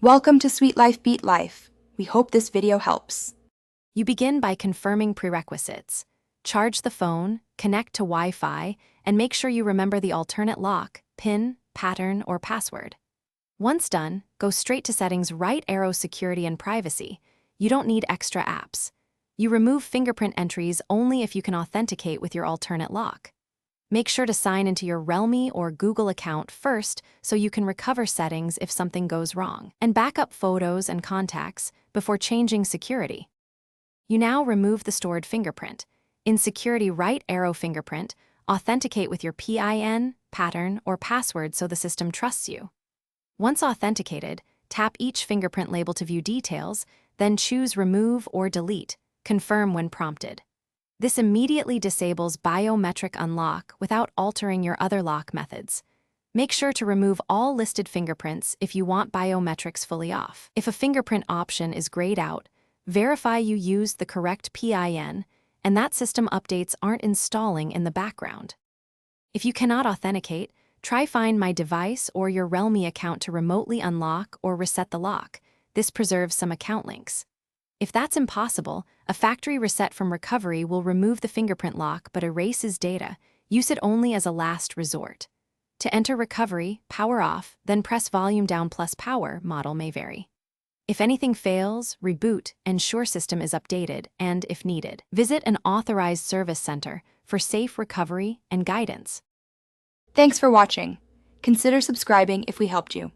Welcome to Sweet Life Beat Life. We hope this video helps. You begin by confirming prerequisites. Charge the phone, connect to Wi-Fi, and make sure you remember the alternate lock, PIN, pattern, or password. Once done, go straight to Settings, right arrow Security and Privacy. You don't need extra apps. You remove fingerprint entries only if you can authenticate with your alternate lock. Make sure to sign into your Realme or Google account first so you can recover settings if something goes wrong, and back up photos and contacts before changing security. You now remove the stored fingerprint. In Security, right arrow Fingerprint, authenticate with your PIN, pattern, or password so the system trusts you. Once authenticated, tap each fingerprint label to view details, then choose Remove or Delete. Confirm when prompted. This immediately disables biometric unlock without altering your other lock methods. Make sure to remove all listed fingerprints if you want biometrics fully off. If a fingerprint option is grayed out, verify you used the correct PIN and that system updates aren't installing in the background. If you cannot authenticate, try Find My Device or your Realme account to remotely unlock or reset the lock. This preserves some account links. If that's impossible, a factory reset from recovery will remove the fingerprint lock but erases data. Use it only as a last resort. To enter recovery, power off, then press volume down plus power. Model may vary. If anything fails, reboot, ensure system is updated, and, if needed, visit an authorized service center for safe recovery and guidance. Thanks for watching. Consider subscribing if we helped you.